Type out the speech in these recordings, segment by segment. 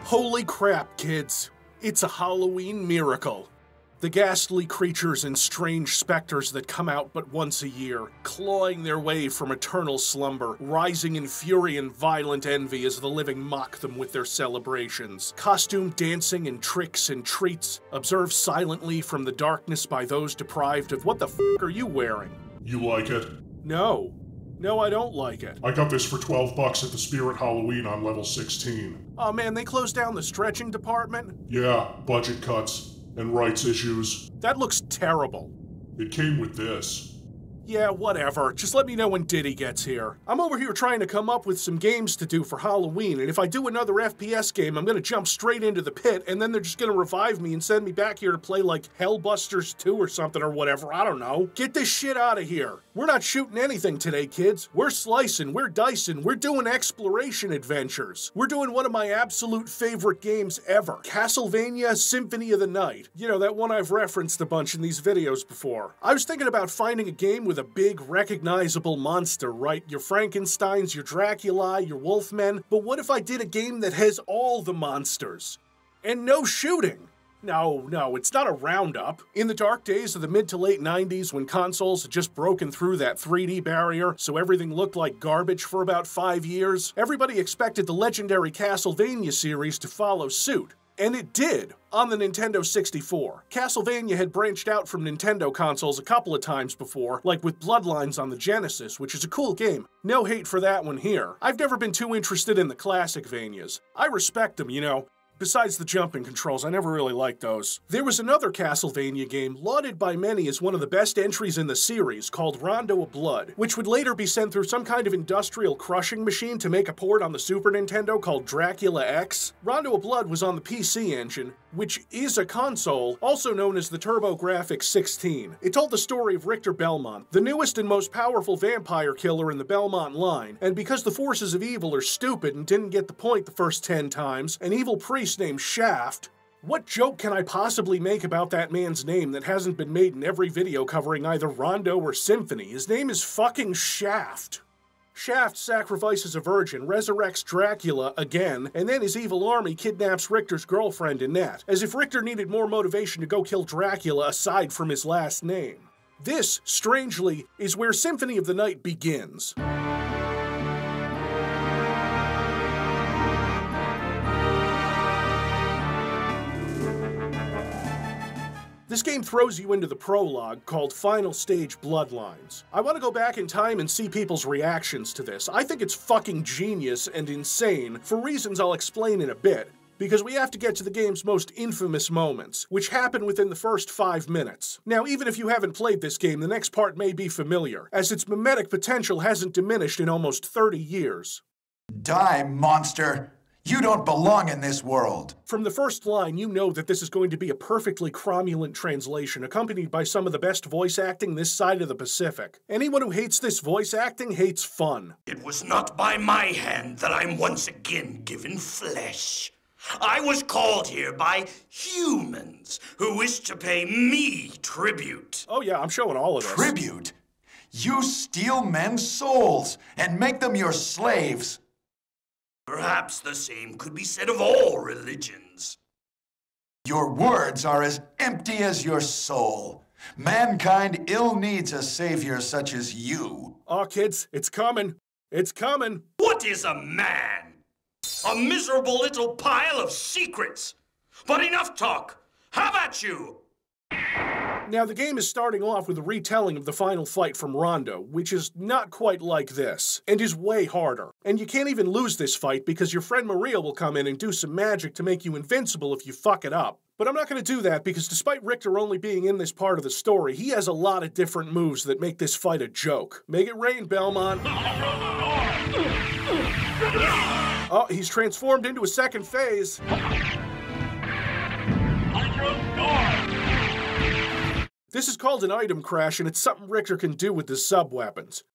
Holy crap, kids. It's a Halloween miracle. The ghastly creatures and strange specters that come out but once a year, clawing their way from eternal slumber, rising in fury and violent envy as the living mock them with their celebrations. Costume dancing and tricks and treats, observed silently from the darkness by those deprived of what the f*** are you wearing? You like it? No. No, I don't like it. I got this for $12 at the Spirit Halloween on level 16. Oh man, they closed down the stretching department? Yeah, budget cuts and rights issues. That looks terrible. It came with this. Yeah, whatever. Just let me know when Diddy gets here. I'm over here trying to come up with some games to do for Halloween, and if I do another FPS game, I'm gonna jump straight into the pit, and then they're just gonna revive me and send me back here to play like Hellbusters 2 or something or whatever, I don't know. Get this shit out of here. We're not shooting anything today, kids. We're slicing, we're dicing, we're doing exploration adventures. We're doing one of my absolute favorite games ever, Castlevania Symphony of the Night. You know, that one I've referenced a bunch in these videos before. I was thinking about finding a game with a big, recognizable monster, right? Your Frankensteins, your Dracula, your Wolfmen. But what if I did a game that has all the monsters? And no shooting? No, it's not a roundup. In the dark days of the mid to late 90s, when consoles had just broken through that 3D barrier, so everything looked like garbage for about 5 years, everybody expected the legendary Castlevania series to follow suit. And it did, on the Nintendo 64. Castlevania had branched out from Nintendo consoles a couple of times before, like with Bloodlines on the Genesis, which is a cool game. No hate for that one here. I've never been too interested in the classic Vanias. I respect them, you know. Besides the jumping controls, I never really liked those. There was another Castlevania game lauded by many as one of the best entries in the series called Rondo of Blood, which would later be sent through some kind of industrial crushing machine to make a port on the Super Nintendo called Dracula X. Rondo of Blood was on the PC Engine, which is a console, also known as the TurboGrafx 16. It told the story of Richter Belmont, the newest and most powerful vampire killer in the Belmont line, and because the forces of evil are stupid and didn't get the point the first 10 times, an evil priest named Shaft. What joke can I possibly make about that man's name that hasn't been made in every video covering either Rondo or Symphony? His name is fucking Shaft. Shaft sacrifices a virgin, resurrects Dracula again, and then his evil army kidnaps Richter's girlfriend Annette, as if Richter needed more motivation to go kill Dracula aside from his last name. This, strangely, is where Symphony of the Night begins. This game throws you into the prologue called Final Stage Bloodlines. I want to go back in time and see people's reactions to this. I think it's fucking genius and insane for reasons I'll explain in a bit, because we have to get to the game's most infamous moments, which happen within the first 5 minutes. Now, even if you haven't played this game, the next part may be familiar, as its mimetic potential hasn't diminished in almost 30 years. Die, monster! You don't belong in this world! From the first line, you know that this is going to be a perfectly cromulent translation, accompanied by some of the best voice acting this side of the Pacific. Anyone who hates this voice acting hates fun. It was not by my hand that I'm once again given flesh. I was called here by humans who wish to pay me tribute. Oh yeah, I'm showing all of this. Tribute? You steal men's souls and make them your slaves. Perhaps the same could be said of all religions. Your words are as empty as your soul. Mankind ill needs a savior such as you. Aw, kids, it's coming. It's coming. What is a man? A miserable little pile of secrets. But enough talk. Have at you! Now, the game is starting off with a retelling of the final fight from Rondo, which is not quite like this, and is way harder. And you can't even lose this fight because your friend Maria will come in and do some magic to make you invincible if you fuck it up. But I'm not going to do that because despite Richter only being in this part of the story, he has a lot of different moves that make this fight a joke. Make it rain, Belmont. Oh, he's transformed into a second phase. This is called an item crash, and it's something Richter can do with his sub-weapons.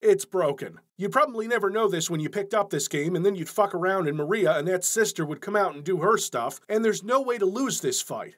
It's broken. You'd probably never know this when you picked up this game, and then you'd fuck around and Maria, Annette's sister, would come out and do her stuff, and there's no way to lose this fight.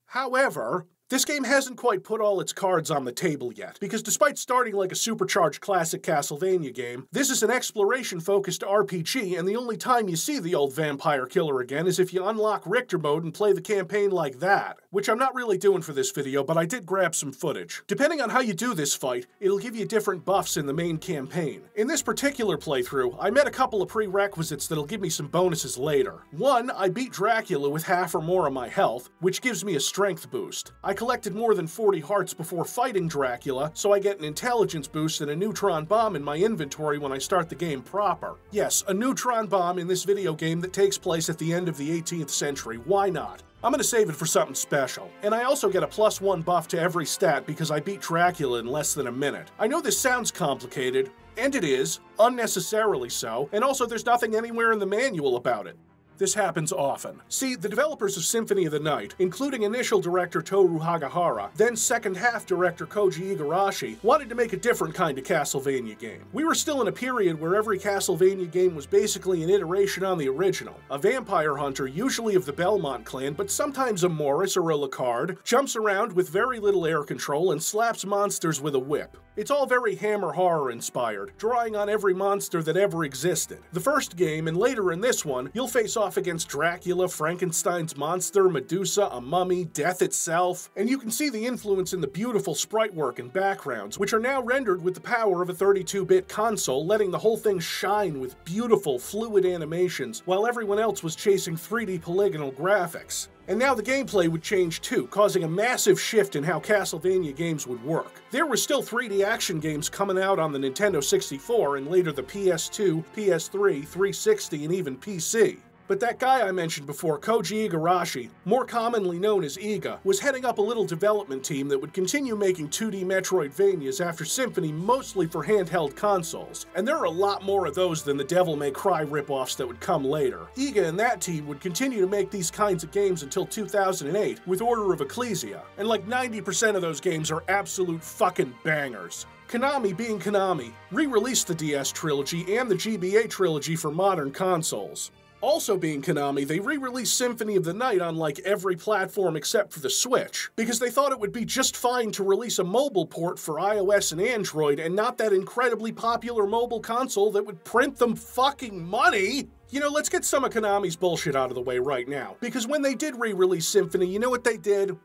However, This game hasn't quite put all its cards on the table yet, because despite starting like a supercharged classic Castlevania game, this is an exploration-focused RPG, and the only time you see the old vampire killer again is if you unlock Richter mode and play the campaign like that, which I'm not really doing for this video, but I did grab some footage. Depending on how you do this fight, it'll give you different buffs in the main campaign. In this particular playthrough, I met a couple of prerequisites that'll give me some bonuses later. One, I beat Dracula with half or more of my health, which gives me a strength boost. I collected more than 40 hearts before fighting Dracula, so I get an intelligence boost and a neutron bomb in my inventory when I start the game proper. Yes, a neutron bomb in this video game that takes place at the end of the 18th century, why not? I'm gonna save it for something special. And I also get a +1 buff to every stat because I beat Dracula in less than a minute. I know this sounds complicated, and it is, unnecessarily so, and also there's nothing anywhere in the manual about it. This happens often. See, the developers of Symphony of the Night, including initial director Toru Hagahara, then second-half director Koji Igarashi, wanted to make a different kind of Castlevania game. We were still in a period where every Castlevania game was basically an iteration on the original. A vampire hunter, usually of the Belmont clan, but sometimes a Morris or a Lacard, jumps around with very little air control and slaps monsters with a whip. It's all very Hammer horror inspired, drawing on every monster that ever existed. The first game, and later in this one, you'll face off against Dracula, Frankenstein's monster, Medusa, a mummy, death itself, and you can see the influence in the beautiful sprite work and backgrounds, which are now rendered with the power of a 32-bit console, letting the whole thing shine with beautiful, fluid animations, while everyone else was chasing 3D polygonal graphics. And now the gameplay would change too, causing a massive shift in how Castlevania games would work. There were still 3D action games coming out on the Nintendo 64 and later the PS2, PS3, 360, and even PC. But that guy I mentioned before, Koji Igarashi, more commonly known as Iga, was heading up a little development team that would continue making 2D Metroidvanias after Symphony mostly for handheld consoles. And there are a lot more of those than the Devil May Cry ripoffs that would come later. Iga and that team would continue to make these kinds of games until 2008 with Order of Ecclesia, and like 90% of those games are absolute fucking bangers. Konami, being Konami, re-released the DS trilogy and the GBA trilogy for modern consoles. Also being Konami, they re-released Symphony of the Night on like every platform except for the Switch, because they thought it would be just fine to release a mobile port for iOS and Android and not that incredibly popular mobile console that would print them fucking money. You know, let's get some of Konami's bullshit out of the way right now, because when they did re-release Symphony, you know what they did?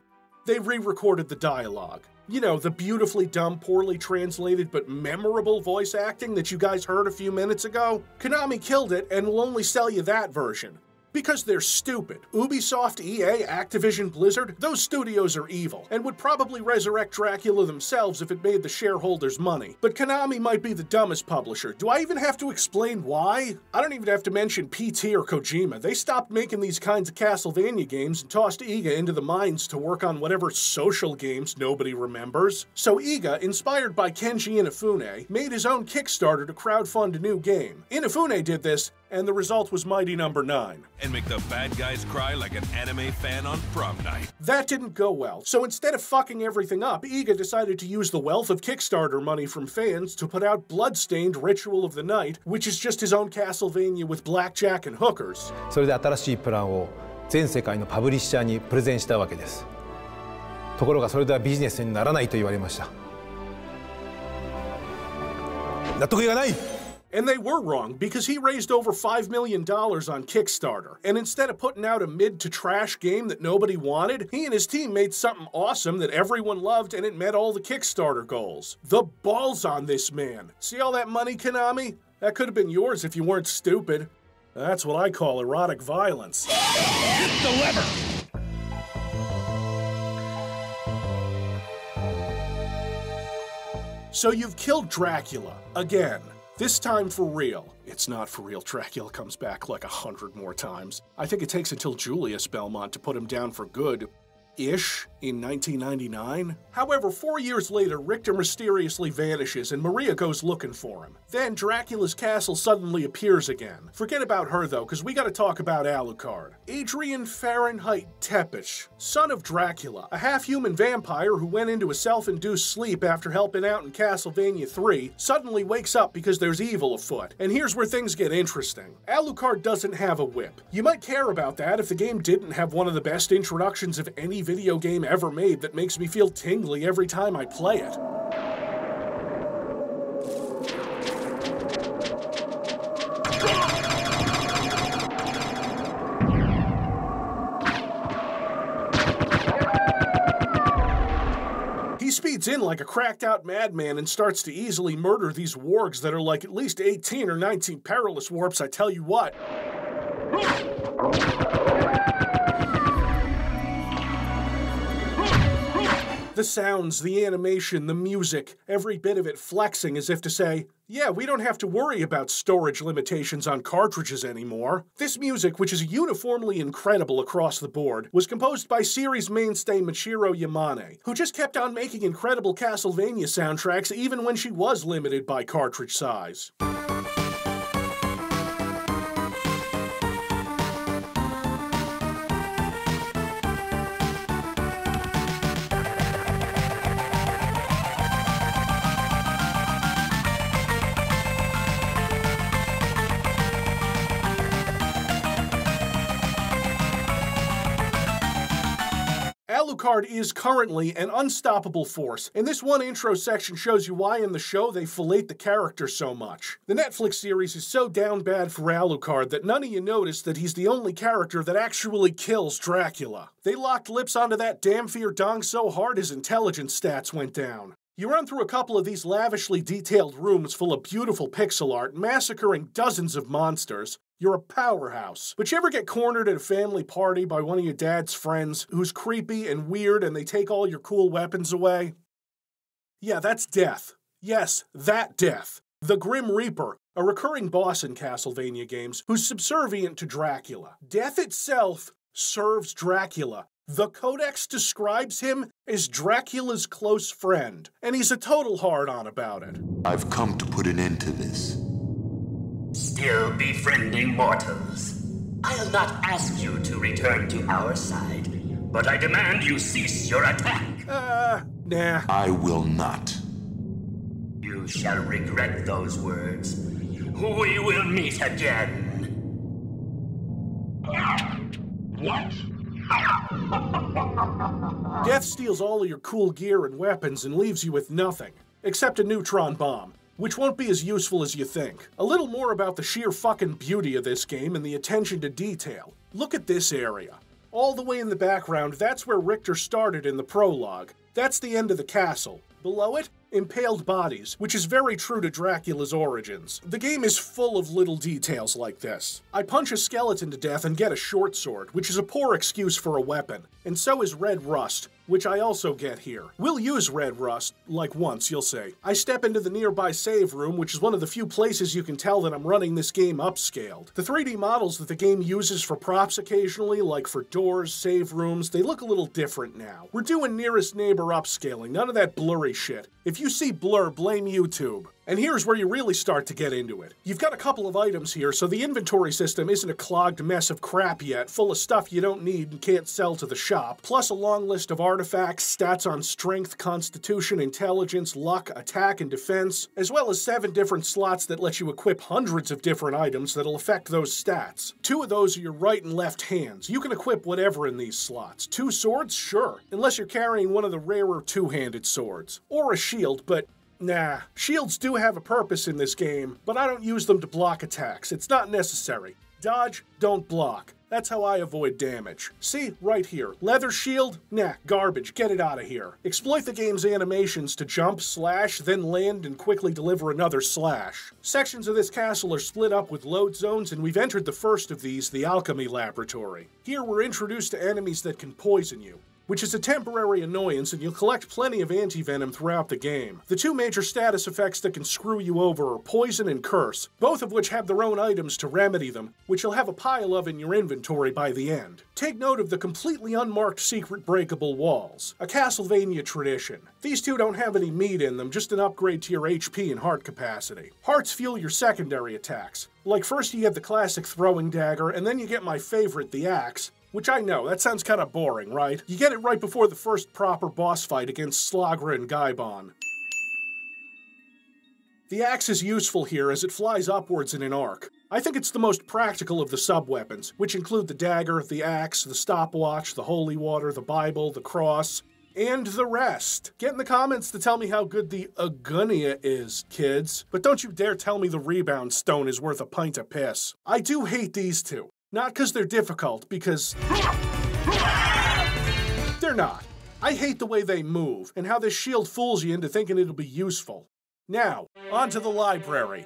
They re-recorded the dialogue. You know, the beautifully dumb, poorly translated, but memorable voice acting that you guys heard a few minutes ago? Konami killed it and will only sell you that version. Because they're stupid. Ubisoft, EA, Activision, Blizzard, those studios are evil, and would probably resurrect Dracula themselves if it made the shareholders money. But Konami might be the dumbest publisher. Do I even have to explain why? I don't even have to mention PT or Kojima. They stopped making these kinds of Castlevania games and tossed Iga into the mines to work on whatever social games nobody remembers. So Iga, inspired by Kenji Inafune, made his own Kickstarter to crowdfund a new game. Inafune did this, and the result was Mighty No. 9. And make the bad guys cry like an anime fan on prom night. That didn't go well, so instead of fucking everything up, Iga decided to use the wealth of Kickstarter money from fans to put out Bloodstained Ritual of the Night, which is just his own Castlevania with blackjack and hookers. それで新しいプランを全世界のパブリッシャーにプレゼンしたわけです。ところがそれではビジネスにならないと言われました。納得がない。 And they were wrong, because he raised over $5 million on Kickstarter. And instead of putting out a mid-to-trash game that nobody wanted, he and his team made something awesome that everyone loved and it met all the Kickstarter goals. The balls on this man. See all that money, Konami? That could have been yours if you weren't stupid. That's what I call erotic violence. Hit the lever! So you've killed Dracula, again. This time for real. It's not for real. Dracula comes back like 100 more times. I think it takes until Julius Belmont to put him down for good-ish in 1999. However, 4 years later, Richter mysteriously vanishes and Maria goes looking for him. Then Dracula's castle suddenly appears again. Forget about her though, because we gotta talk about Alucard. Adrian Fahrenheit Tepish, son of Dracula, a half-human vampire who went into a self-induced sleep after helping out in Castlevania 3, suddenly wakes up because there's evil afoot. And here's where things get interesting. Alucard doesn't have a whip. You might care about that if the game didn't have one of the best introductions of any video game ever made that makes me feel tingly every time I play it. He speeds in like a cracked-out madman and starts to easily murder these wargs that are like at least 18 or 19 perilous warps, I tell you what. The sounds, the animation, the music, every bit of it flexing as if to say, yeah, we don't have to worry about storage limitations on cartridges anymore. This music, which is uniformly incredible across the board, was composed by series mainstay Michiru Yamane, who just kept on making incredible Castlevania soundtracks even when she was limited by cartridge size. Alucard is currently an unstoppable force, and this one intro section shows you why in the show they fillet the character so much. The Netflix series is so down bad for Alucard that none of you notice that he's the only character that actually kills Dracula. They locked lips onto that damn fear dong so hard his intelligence stats went down. You run through a couple of these lavishly detailed rooms full of beautiful pixel art, massacring dozens of monsters. You're a powerhouse. But you ever get cornered at a family party by one of your dad's friends who's creepy and weird and they take all your cool weapons away? Yeah, that's death. Yes, that death. The Grim Reaper, a recurring boss in Castlevania games who's subservient to Dracula. Death itself serves Dracula. The Codex describes him as Dracula's close friend, and he's a total hard-on about it. I've come to put an end to this. Still befriending mortals. I'll not ask you to return to our side, but I demand you cease your attack. Nah. I will not. You shall regret those words. We will meet again. What? Death steals all of your cool gear and weapons and leaves you with nothing, except a neutron bomb, which won't be as useful as you think. A little more about the sheer fucking beauty of this game and the attention to detail. Look at this area. All the way in the background, that's where Richter started in the prologue. That's the end of the castle. Below it, impaled bodies, which is very true to Dracula's origins. The game is full of little details like this. I punch a skeleton to death and get a short sword, which is a poor excuse for a weapon, and so is red rust, which I also get here. We'll use red rust, like once, you'll see. I step into the nearby save room, which is one of the few places you can tell that I'm running this game upscaled. The 3D models that the game uses for props occasionally, like for doors, save rooms, they look a little different now. We're doing nearest neighbor upscaling, none of that blurry shit. If you see blur, blame YouTube. And here's where you really start to get into it. You've got a couple of items here, so the inventory system isn't a clogged mess of crap yet, full of stuff you don't need and can't sell to the shop, plus a long list of artifacts, stats on strength, constitution, intelligence, luck, attack, and defense, as well as 7 different slots that let you equip hundreds of different items that'll affect those stats. 2 of those are your right and left hands. You can equip whatever in these slots. 2 swords? Sure. Unless you're carrying one of the rarer two-handed swords. Or a shield, but nah, shields do have a purpose in this game, but I don't use them to block attacks. It's not necessary. Dodge, don't block. That's how I avoid damage. See, right here. Leather shield? Nah, garbage. Get it out of here. Exploit the game's animations to jump, slash, then land and quickly deliver another slash. Sections of this castle are split up with load zones, and we've entered the first of these, the Alchemy Laboratory. Here we're introduced to enemies that can poison you, which is a temporary annoyance, and you'll collect plenty of anti-venom throughout the game. The 2 major status effects that can screw you over are Poison and Curse, both of which have their own items to remedy them, which you'll have a pile of in your inventory by the end. Take note of the completely unmarked secret breakable walls, a Castlevania tradition. These 2 don't have any meat in them, just an upgrade to your HP and heart capacity. Hearts fuel your secondary attacks. Like first you get the classic throwing dagger, and then you get my favorite, the axe, which I know, that sounds kinda boring, right? You get it right before the first proper boss fight against Slagra and Gaibon. The axe is useful here as it flies upwards in an arc. I think it's the most practical of the sub-weapons, which include the dagger, the axe, the stopwatch, the holy water, the Bible, the cross, and the rest. Get in the comments to tell me how good the Agunia is, kids. But don't you dare tell me the rebound stone is worth a pint of piss. I do hate these two. Not because they're difficult, because they're not. I hate the way they move, and how this shield fools you into thinking it'll be useful. Now, on to the library.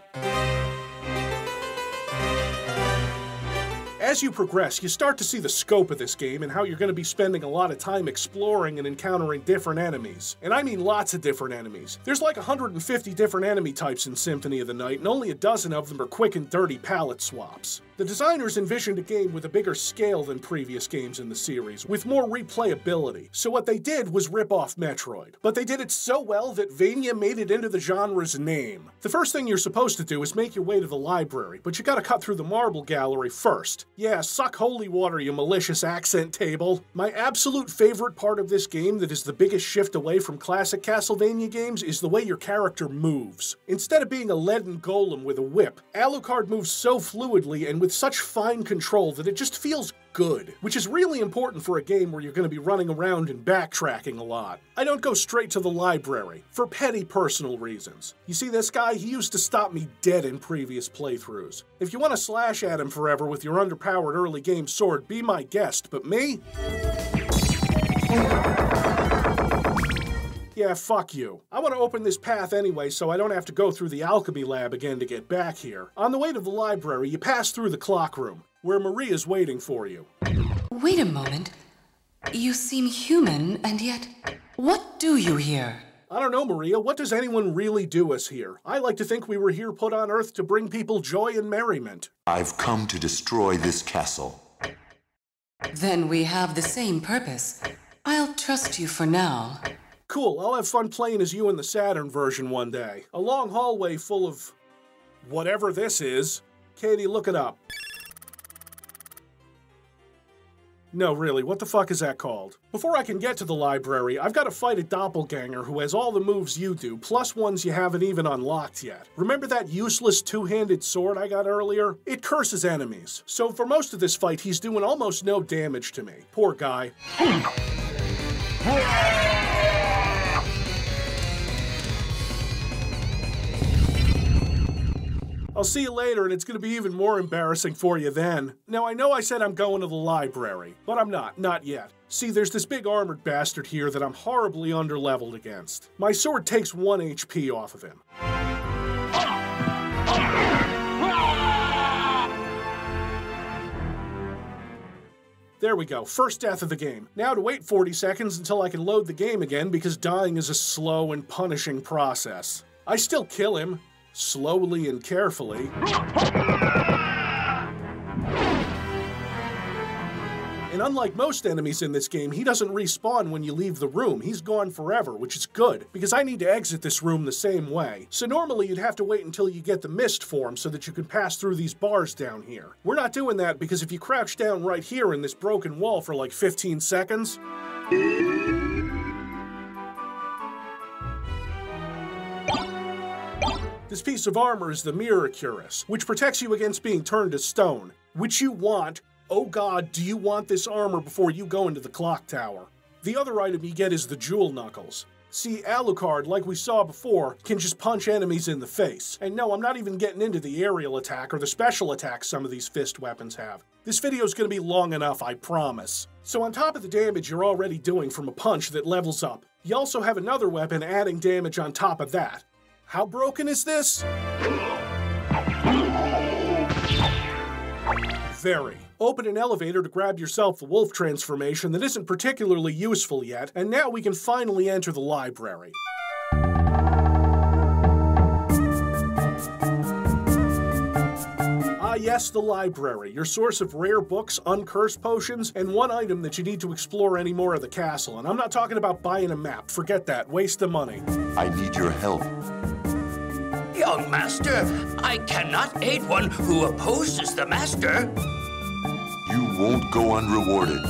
As you progress, you start to see the scope of this game and how you're going to be spending a lot of time exploring and encountering different enemies. And I mean lots of different enemies. There's like 150 different enemy types in Symphony of the Night, and only a dozen of them are quick and dirty palette swaps. The designers envisioned a game with a bigger scale than previous games in the series, with more replayability. So what they did was rip off Metroid. But they did it so well that Vania made it into the genre's name. The first thing you're supposed to do is make your way to the library, but you gotta cut through the marble gallery first. Yeah, suck holy water, you malicious accent table. My absolute favorite part of this game that is the biggest shift away from classic Castlevania games is the way your character moves. Instead of being a leaden golem with a whip, Alucard moves so fluidly and with such fine control that it just feels good, which is really important for a game where you're going to be running around and backtracking a lot. I don't go straight to the library, for petty personal reasons. You see this guy? He used to stop me dead in previous playthroughs. If you want to slash at him forever with your underpowered early game sword, be my guest, but me? Yeah, fuck you. I want to open this path anyway so I don't have to go through the alchemy lab again to get back here. On the way to the library, you pass through the clock room, where Maria's waiting for you. Wait a moment. You seem human, and yet, what do you here? I don't know, Maria. What does anyone really do us here? I like to think we were here put on Earth to bring people joy and merriment. I've come to destroy this castle. Then we have the same purpose. I'll trust you for now. Cool, I'll have fun playing as you in the Saturn version one day. A long hallway full of whatever this is. Katie, look it up. No, really, what the fuck is that called? Before I can get to the library, I've got to fight a doppelganger who has all the moves you do, plus ones you haven't even unlocked yet. Remember that useless two-handed sword I got earlier? It curses enemies. So for most of this fight, he's doing almost no damage to me. Poor guy. I'll see you later, and it's going to be even more embarrassing for you then. Now, I know I said I'm going to the library, but I'm not yet. See, there's this big armored bastard here that I'm horribly underleveled against. My sword takes 1 HP off of him. There we go, first death of the game. Now to wait 40 seconds until I can load the game again because dying is a slow and punishing process. I still kill him. Slowly and carefully. And unlike most enemies in this game, he doesn't respawn when you leave the room. He's gone forever, which is good, because I need to exit this room the same way. So normally you'd have to wait until you get the mist form so that you can pass through these bars down here. We're not doing that because if you crouch down right here in this broken wall for like 15 seconds... This piece of armor is the Mirror Cuirass, which protects you against being turned to stone, which you want. Oh god, do you want this armor before you go into the clock tower? The other item you get is the Jewel Knuckles. See, Alucard, like we saw before, can just punch enemies in the face. And no, I'm not even getting into the aerial attack or the special attacks some of these fist weapons have. This video's gonna be long enough, I promise. So on top of the damage you're already doing from a punch that levels up, you also have another weapon adding damage on top of that. How broken is this? Very. Open an elevator to grab yourself the wolf transformation that isn't particularly useful yet, and now we can finally enter the library. Ah yes, the library, your source of rare books, uncursed potions, and one item that you need to explore any more of the castle. And I'm not talking about buying a map, forget that, waste of money. I need your help. Young master, I cannot aid one who opposes the master. You won't go unrewarded.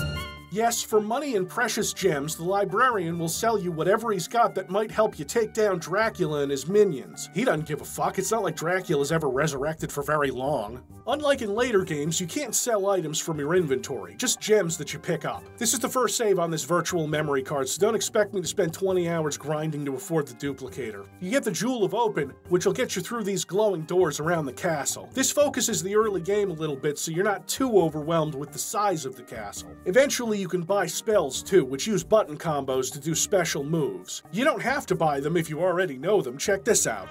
Yes, for money and precious gems, the librarian will sell you whatever he's got that might help you take down Dracula and his minions. He doesn't give a fuck, it's not like Dracula's ever resurrected for very long. Unlike in later games, you can't sell items from your inventory, just gems that you pick up. This is the first save on this virtual memory card, so don't expect me to spend 20 hours grinding to afford the duplicator. You get the Jewel of Open, which will get you through these glowing doors around the castle. This focuses the early game a little bit so you're not too overwhelmed with the size of the castle. Eventually you can buy spells too, which use button combos to do special moves. You don't have to buy them if you already know them. Check this out.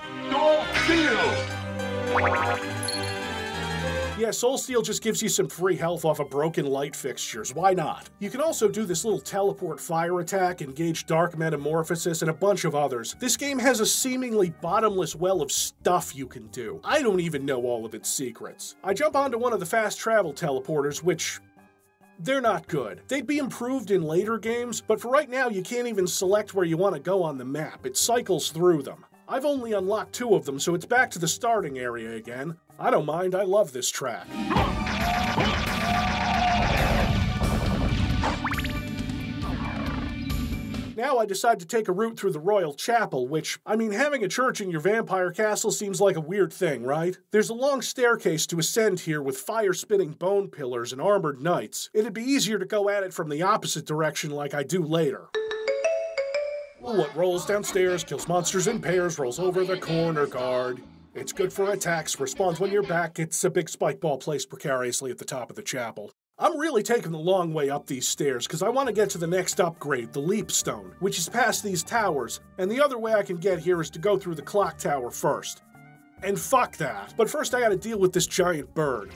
Yeah, Soul Steal just gives you some free health off of broken light fixtures, why not? You can also do this little teleport fire attack, engage dark metamorphosis, and a bunch of others. This game has a seemingly bottomless well of stuff you can do. I don't even know all of its secrets. I jump onto one of the fast travel teleporters, which... they're not good. They'd be improved in later games, but for right now you can't even select where you want to go on the map. It cycles through them. I've only unlocked 2 of them, so it's back to the starting area again. I don't mind, I love this track. Now I decide to take a route through the Royal Chapel, which, I mean, having a church in your vampire castle seems like a weird thing, right? There's a long staircase to ascend here with fire-spitting bone pillars and armored knights. It'd be easier to go at it from the opposite direction like I do later. What rolls downstairs, kills monsters in pairs, rolls over the corner guard. It's good for attacks, respawns when you're back. It's a big spike ball placed precariously at the top of the chapel. I'm really taking the long way up these stairs because I want to get to the next upgrade, the Leap Stone, which is past these towers, and the other way I can get here is to go through the clock tower first. And fuck that. But first I gotta deal with this giant bird.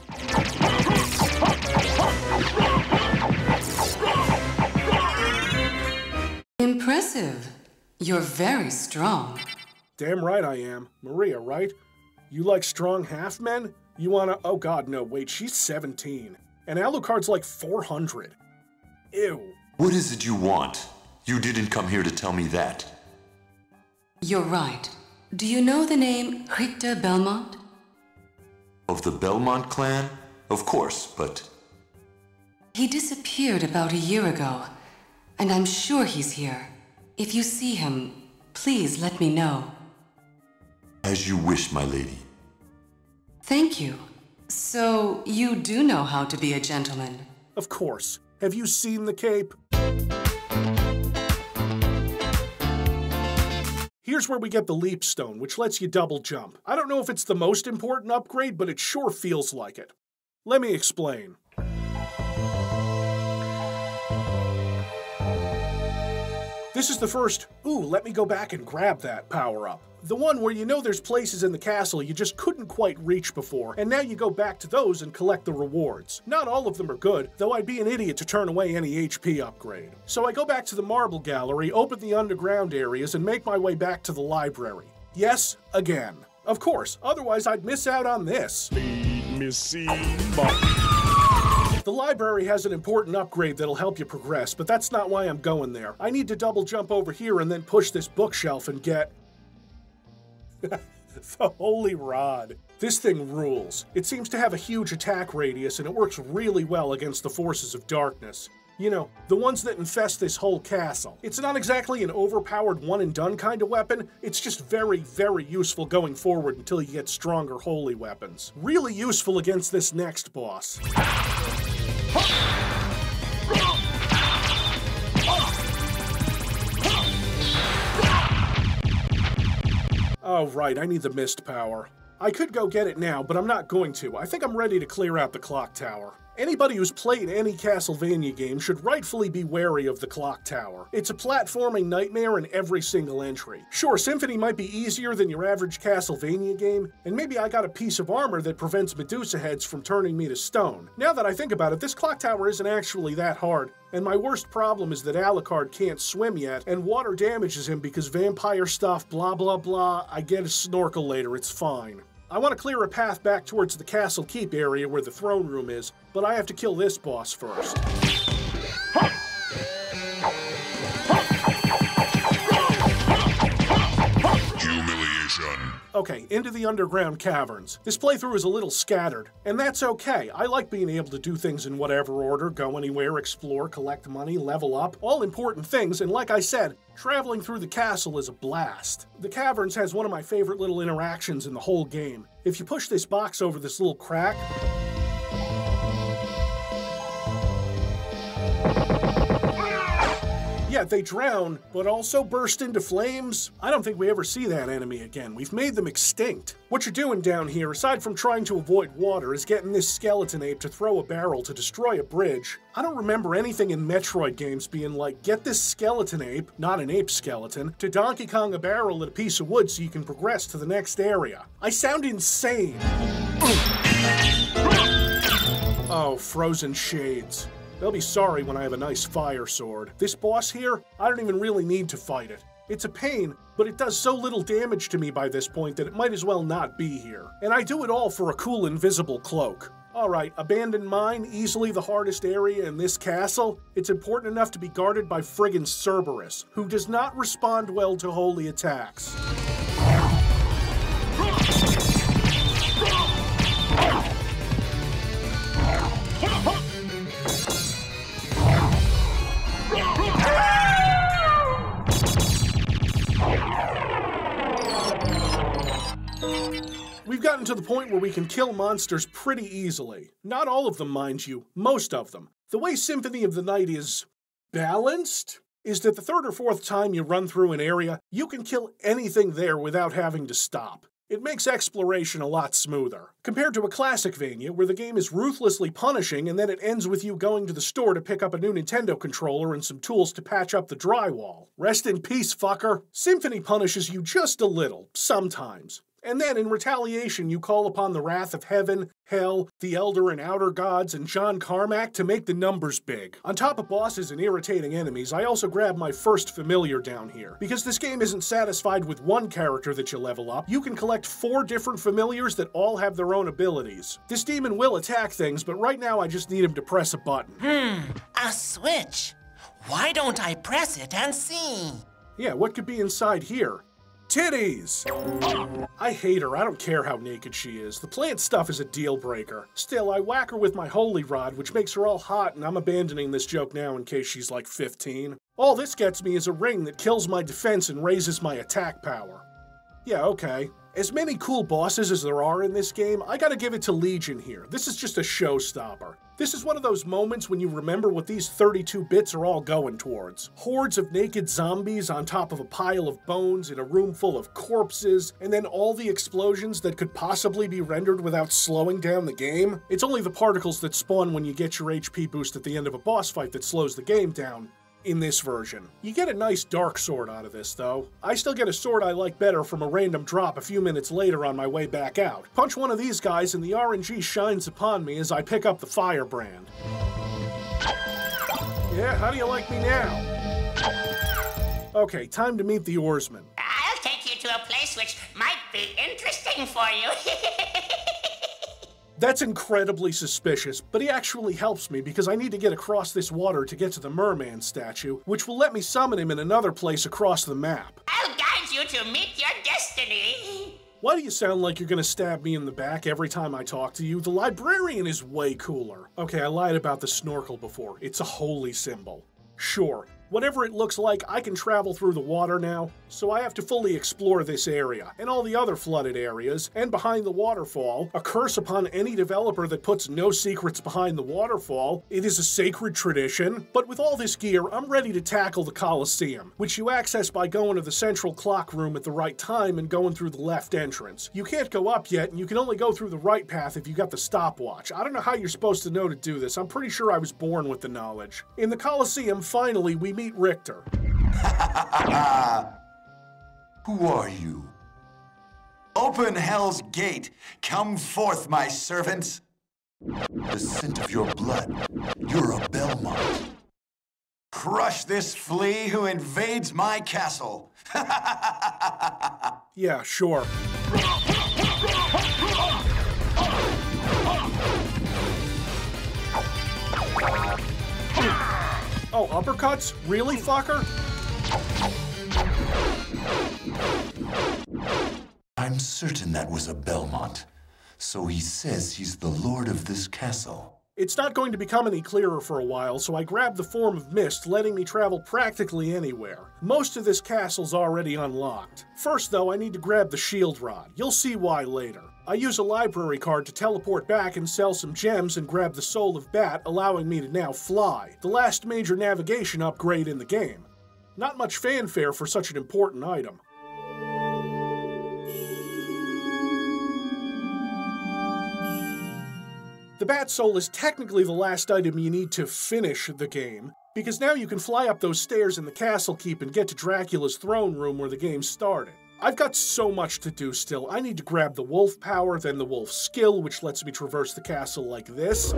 Impressive. You're very strong. Damn right I am. Maria, right? You like strong half-men? You wanna... oh god, no, wait, she's 17. And Alucard's like 400. Ew. What is it you want? You didn't come here to tell me that. You're right. Do you know the name Richter Belmont? Of the Belmont clan? Of course, but... He disappeared about a year ago, and I'm sure he's here. If you see him, please let me know. As you wish, my lady. Thank you. So, you do know how to be a gentleman? Of course. Have you seen the cape? Here's where we get the Leap Stone, which lets you double jump. I don't know if it's the most important upgrade, but it sure feels like it. Let me explain. This is the first, ooh, let me go back and grab that power-up. The one where you know there's places in the castle you just couldn't quite reach before, and now you go back to those and collect the rewards. Not all of them are good, though I'd be an idiot to turn away any HP upgrade. So I go back to the Marble Gallery, open the underground areas, and make my way back to the library. Yes, again. Of course, otherwise I'd miss out on this. The library has an important upgrade that'll help you progress, but that's not why I'm going there. I need to double jump over here and then push this bookshelf and get... the Holy Rod. This thing rules. It seems to have a huge attack radius and it works really well against the forces of darkness. You know, the ones that infest this whole castle. It's not exactly an overpowered one-and-done kind of weapon, it's just very, very useful going forward until you get stronger holy weapons. Really useful against this next boss. Oh right, I need the mist power. I could go get it now, but I'm not going to. I think I'm ready to clear out the clock tower. Anybody who's played any Castlevania game should rightfully be wary of the clock tower. It's a platforming nightmare in every single entry. Sure, Symphony might be easier than your average Castlevania game, and maybe I got a piece of armor that prevents Medusa heads from turning me to stone. Now that I think about it, this clock tower isn't actually that hard, and my worst problem is that Alucard can't swim yet, and water damages him because vampire stuff, blah blah blah. I get a snorkel later, it's fine. I want to clear a path back towards the Castle Keep area where the throne room is, but I have to kill this boss first. Humiliation. Okay, into the underground caverns. This playthrough is a little scattered, and that's okay. I like being able to do things in whatever order, go anywhere, explore, collect money, level up, all important things, and like I said, traveling through the castle is a blast. The caverns has one of my favorite little interactions in the whole game. If you push this box over this little crack, yeah, they drown, but also burst into flames. I don't think we ever see that enemy again. We've made them extinct. What you're doing down here, aside from trying to avoid water, is getting this skeleton ape to throw a barrel to destroy a bridge. I don't remember anything in Metroid games being like, get this skeleton ape, not an ape skeleton, to Donkey Kong a barrel at a piece of wood so you can progress to the next area. I sound insane. Oh, frozen shades. They'll be sorry when I have a nice fire sword. This boss here, I don't even really need to fight it. It's a pain, but it does so little damage to me by this point that it might as well not be here. And I do it all for a cool invisible cloak. Alright, abandoned mine, easily the hardest area in this castle. It's important enough to be guarded by friggin' Cerberus, who does not respond well to holy attacks. We've gotten to the point where we can kill monsters pretty easily. Not all of them, mind you, most of them. The way Symphony of the Night is balanced is that the third or fourth time you run through an area, you can kill anything there without having to stop. It makes exploration a lot smoother, compared to a classic Vania where the game is ruthlessly punishing and then it ends with you going to the store to pick up a new Nintendo controller and some tools to patch up the drywall. Rest in peace, fucker. Symphony punishes you just a little, sometimes. And then, in retaliation, you call upon the wrath of heaven, hell, the elder and outer gods, and John Carmack to make the numbers big. On top of bosses and irritating enemies, I also grab my first familiar down here. Because this game isn't satisfied with one character that you level up, you can collect 4 different familiars that all have their own abilities. This demon will attack things, but right now I just need him to press a button. A switch. Why don't I press it and see? Yeah, what could be inside here? Titties! I hate her. I don't care how naked she is. The plant stuff is a deal breaker. Still, I whack her with my holy rod, which makes her all hot, and I'm abandoning this joke now in case she's like 15. All this gets me is a ring that kills my defense and raises my attack power. Yeah, okay. As many cool bosses as there are in this game, I gotta give it to Legion here. This is just a showstopper. This is one of those moments when you remember what these 32 bits are all going towards. Hordes of naked zombies on top of a pile of bones in a room full of corpses, and then all the explosions that could possibly be rendered without slowing down the game. It's only the particles that spawn when you get your HP boost at the end of a boss fight that slows the game down. In this version. You get a nice dark sword out of this, though. I still get a sword I like better from a random drop a few minutes later on my way back out. Punch one of these guys and the RNG shines upon me as I pick up the firebrand. Yeah, how do you like me now? Okay, time to meet the oarsman. I'll take you to a place which might be interesting for you. That's incredibly suspicious, but he actually helps me because I need to get across this water to get to the merman statue, which will let me summon him in another place across the map. I'll guide you to meet your destiny. Why do you sound like you're gonna stab me in the back every time I talk to you? The librarian is way cooler. Okay, I lied about the snorkel before. It's a holy symbol. Sure. Whatever it looks like, I can travel through the water now, so I have to fully explore this area, and all the other flooded areas, and behind the waterfall, a curse upon any developer that puts no secrets behind the waterfall. It is a sacred tradition, but with all this gear, I'm ready to tackle the Colosseum, which you access by going to the central clock room at the right time and going through the left entrance. You can't go up yet, and you can only go through the right path if you got the stopwatch. I don't know how you're supposed to know to do this. I'm pretty sure I was born with the knowledge. In the Colosseum, finally, we meet Richter. Who are you? Open hell's gate. Come forth, my servants. The scent of your blood. You're a Belmont. Crush this flea who invades my castle. Yeah, sure. Oh, uppercuts? Really, fucker? I'm I'm certain that was a Belmont. So he says he's the lord of this castle. It's not going to become any clearer for a while, so I grabbed the form of mist, letting me travel practically anywhere. Most of this castle's already unlocked. First, though, I need to grab the shield rod. You'll see why later. I use a library card to teleport back and sell some gems and grab the Soul of Bat, allowing me to now fly, the last major navigation upgrade in the game. Not much fanfare for such an important item. The Bat Soul is technically the last item you need to finish the game, because now you can fly up those stairs in the Castle Keep and get to Dracula's throne room where the game started. I've got so much to do still. I need to grab the wolf power, then the wolf skill, which lets me traverse the castle like this.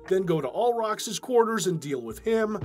Then go to Ulrox's quarters and deal with him.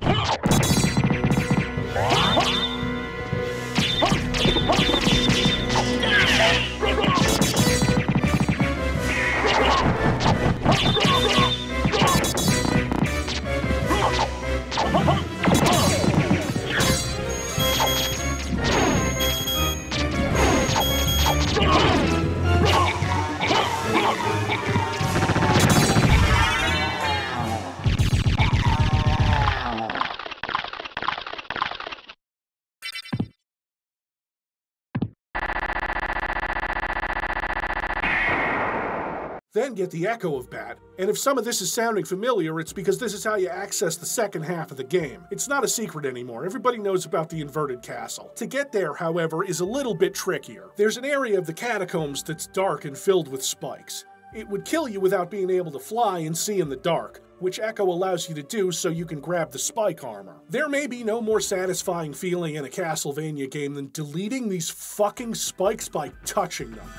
Then get the Echo of Bat, and if some of this is sounding familiar, it's because this is how you access the second half of the game. It's not a secret anymore, everybody knows about the inverted castle. To get there, however, is a little bit trickier. There's an area of the catacombs that's dark and filled with spikes. It would kill you without being able to fly and see in the dark, which Echo allows you to do so you can grab the spike armor. There may be no more satisfying feeling in a Castlevania game than deleting these fucking spikes by touching them.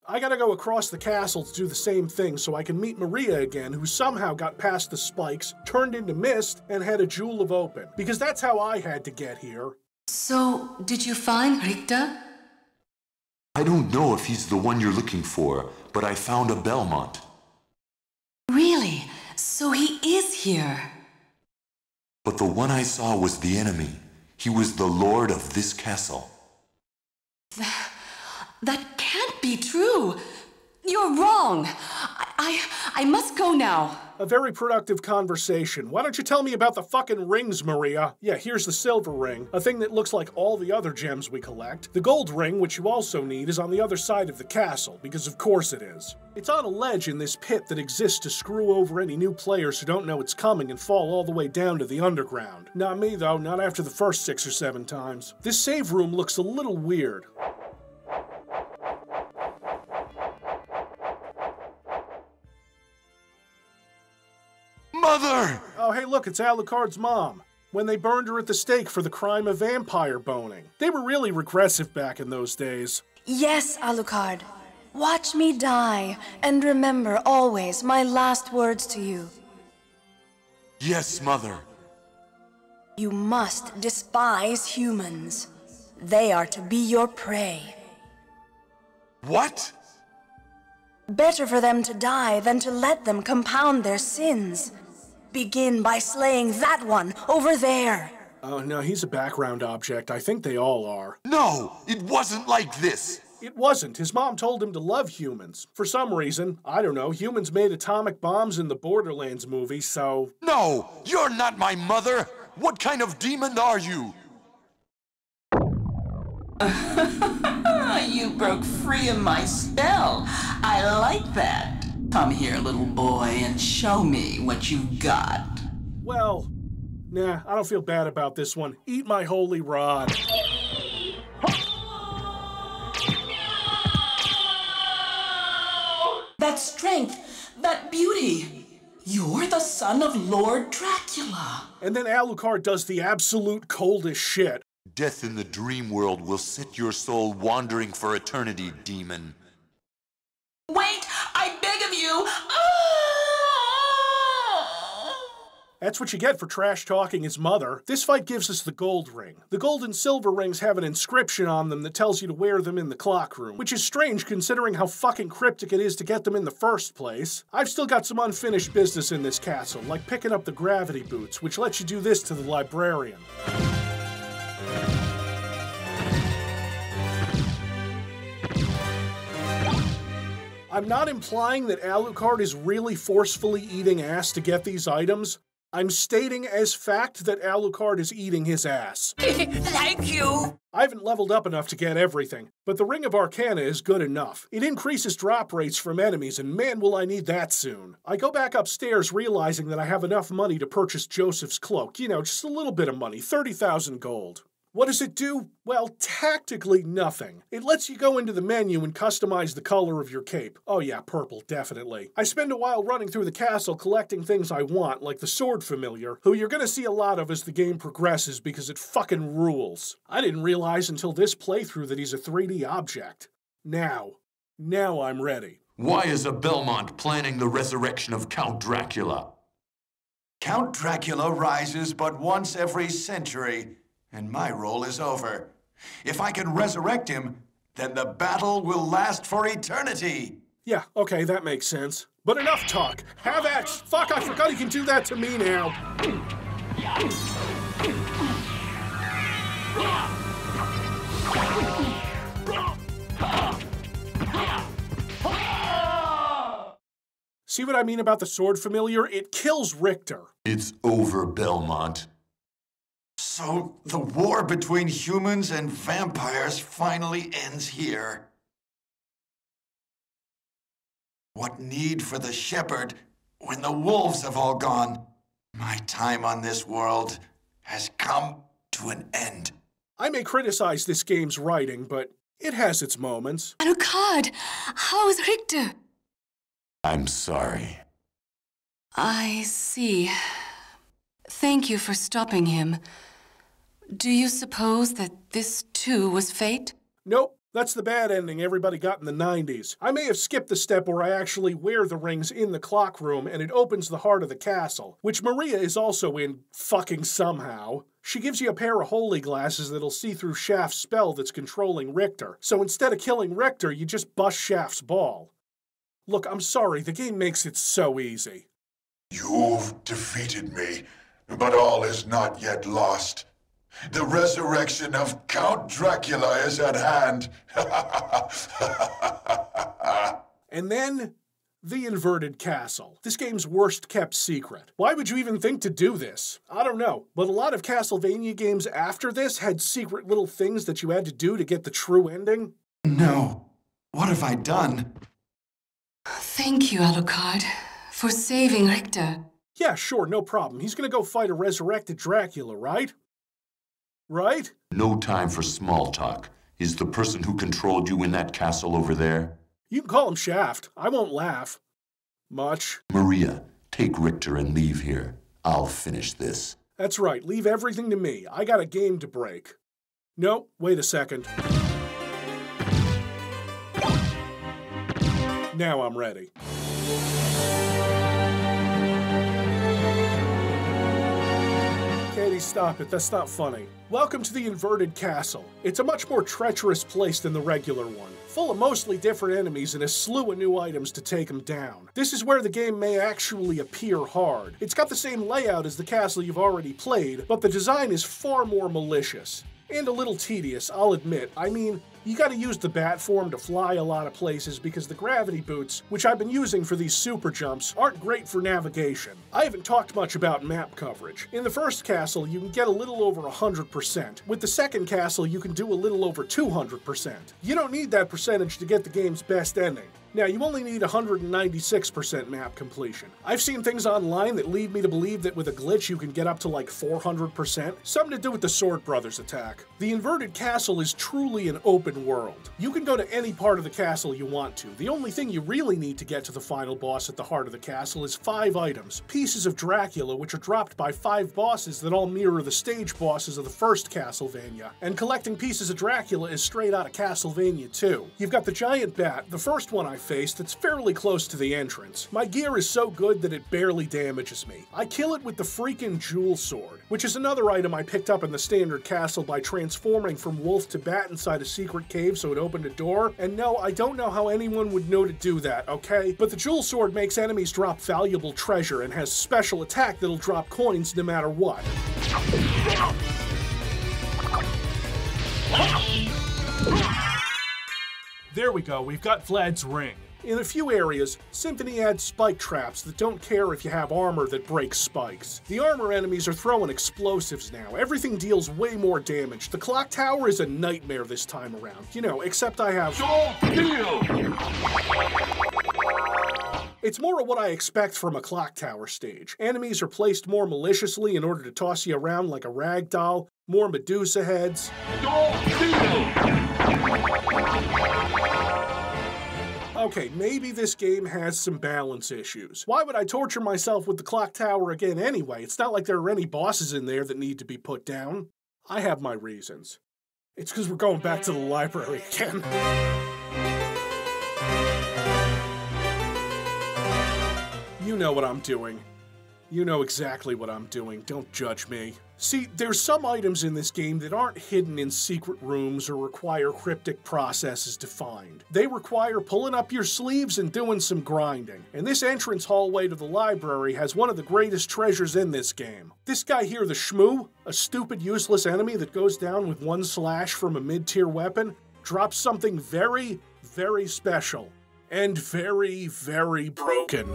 I gotta go across the castle to do the same thing so I can meet Maria again, who somehow got past the spikes, turned into mist, and had a Jewel of Open. Because that's how I had to get here. So, did you find Richter? I don't know if he's the one you're looking for, but I found a Belmont. Really? So he is here? But the one I saw was the enemy. He was the lord of this castle. That can't be true. You're wrong. I must go now. A very productive conversation. Why don't you tell me about the fucking rings, Maria? Yeah, here's the silver ring, a thing that looks like all the other gems we collect. The gold ring, which you also need, is on the other side of the castle, because of course it is. It's on a ledge in this pit that exists to screw over any new players who don't know it's coming and fall all the way down to the underground. Not me though, not after the first 6 or 7 times. This save room looks a little weird. Mother! Oh, hey, look, it's Alucard's mom. When they burned her at the stake for the crime of vampire boning. They were really regressive back in those days. Yes, Alucard. Watch me die, and remember always my last words to you. Yes, Mother. You must despise humans. They are to be your prey. What? Better for them to die than to let them compound their sins. Begin by slaying that one over there. Oh, no, he's a background object. I think they all are. No, it wasn't like this. It wasn't. His mom told him to love humans. For some reason, I don't know, humans made atomic bombs in the Borderlands movie, so... No, you're not my mother. What kind of demon are you? You broke free of my spell. I like that. Come here, little boy, and show me what you've got. Well, nah, I don't feel bad about this one. Eat my holy rod. That strength, that beauty. You're the son of Lord Dracula. And then Alucard does the absolute coldest shit. Death in the dream world will set your soul wandering for eternity, demon. Wait, I beg of you! That's what you get for trash-talking his mother. This fight gives us the gold ring. The gold and silver rings have an inscription on them that tells you to wear them in the clock room, which is strange considering how fucking cryptic it is to get them in the first place. I've still got some unfinished business in this castle, like picking up the gravity boots, which lets you do this to the librarian. I'm not implying that Alucard is really forcefully eating ass to get these items. I'm stating as fact that Alucard is eating his ass. Thank you! I haven't leveled up enough to get everything, but the Ring of Arcana is good enough. It increases drop rates from enemies, and man will I need that soon. I go back upstairs realizing that I have enough money to purchase Joseph's cloak. You know, just a little bit of money, 30,000 gold. What does it do? Well, tactically nothing. It lets you go into the menu and customize the color of your cape. Oh yeah, purple, definitely. I spend a while running through the castle collecting things I want, like the Sword Familiar, who you're gonna see a lot of as the game progresses because it fucking rules. I didn't realize until this playthrough that he's a 3D object. Now I'm ready. Why is a Belmont planning the resurrection of Count Dracula? Count Dracula rises but once every century, and my role is over. If I can resurrect him, then the battle will last for eternity. Yeah, okay, that makes sense. But enough talk. Have at... Fuck, I forgot he can do that to me now. See what I mean about the Sword Familiar? It kills Richter. It's over, Belmont. So the war between humans and vampires finally ends here. What need for the shepherd when the wolves have all gone? My time on this world has come to an end. I may criticize this game's writing, but it has its moments. Alucard, how is Richter? I'm sorry. I see. Thank you for stopping him. Do you suppose that this too was fate? Nope. That's the bad ending everybody got in the 90s. I may have skipped the step where I actually wear the rings in the clock room and it opens the heart of the castle, which Maria is also in fucking somehow. She gives you a pair of holy glasses that'll see through Shaft's spell that's controlling Richter. So instead of killing Richter, you just bust Shaft's ball. Look, I'm sorry, the game makes it so easy. You've defeated me, but all is not yet lost. The resurrection of Count Dracula is at hand. And then, the inverted castle. This game's worst kept secret. Why would you even think to do this? I don't know, but a lot of Castlevania games after this had secret little things that you had to do to get the true ending. No. What have I done? Thank you, Alucard, for saving Richter. Yeah, sure, no problem. He's gonna go fight a resurrected Dracula, right? Right? No time for small talk. Is the person who controlled you in that castle over there? You can call him Shaft. I won't laugh. Much. Maria, take Richter and leave here. I'll finish this. That's right. Leave everything to me. I got a game to break. No, wait a second. Now I'm ready. Katie, stop it. That's not funny. Welcome to the inverted castle. It's a much more treacherous place than the regular one, full of mostly different enemies and a slew of new items to take them down. This is where the game may actually appear hard. It's got the same layout as the castle you've already played, but the design is far more malicious. And a little tedious, I'll admit. I mean, you gotta use the bat form to fly a lot of places because the gravity boots, which I've been using for these super jumps, aren't great for navigation. I haven't talked much about map coverage. In the first castle, you can get a little over 100%. With the second castle, you can do a little over 200%. You don't need that percentage to get the game's best ending. Now, you only need 196% map completion. I've seen things online that lead me to believe that with a glitch you can get up to like 400%. Something to do with the Sword Brothers attack. The inverted castle is truly an open world. You can go to any part of the castle you want to. The only thing you really need to get to the final boss at the heart of the castle is 5 items. Pieces of Dracula, which are dropped by 5 bosses that all mirror the stage bosses of the first Castlevania. And collecting pieces of Dracula is straight out of Castlevania 2. You've got the giant bat, the first one I face that's fairly close to the entrance. My gear is so good that it barely damages me. I kill it with the freaking Jewel Sword, which is another item I picked up in the standard castle by transforming from wolf to bat inside a secret cave so it opened a door. And no, I don't know how anyone would know to do that, okay? But the Jewel Sword makes enemies drop valuable treasure and has special attack that'll drop coins no matter what. There we go, we've got Vlad's ring. In a few areas, Symphony adds spike traps that don't care if you have armor that breaks spikes. The armor enemies are throwing explosives now. Everything deals way more damage. The clock tower is a nightmare this time around. You know, except I have... It's more of what I expect from a clock tower stage. Enemies are placed more maliciously in order to toss you around like a rag doll, more Medusa heads. Okay, maybe this game has some balance issues. Why would I torture myself with the clock tower again anyway? It's not like there are any bosses in there that need to be put down. I have my reasons. It's because we're going back to the library again. You know what I'm doing. You know exactly what I'm doing. Don't judge me. See, there's some items in this game that aren't hidden in secret rooms or require cryptic processes to find. They require pulling up your sleeves and doing some grinding. And this entrance hallway to the library has one of the greatest treasures in this game. This guy here, the Shmoo, a stupid, useless enemy that goes down with one slash from a mid-tier weapon, drops something very, very special. And very, very broken.